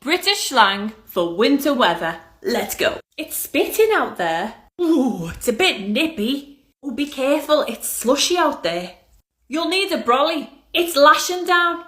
British slang for winter weather. Let's go. It's spitting out there. Ooh, it's a bit nippy. Oh, be careful, it's slushy out there. You'll need a brolly. It's lashing down.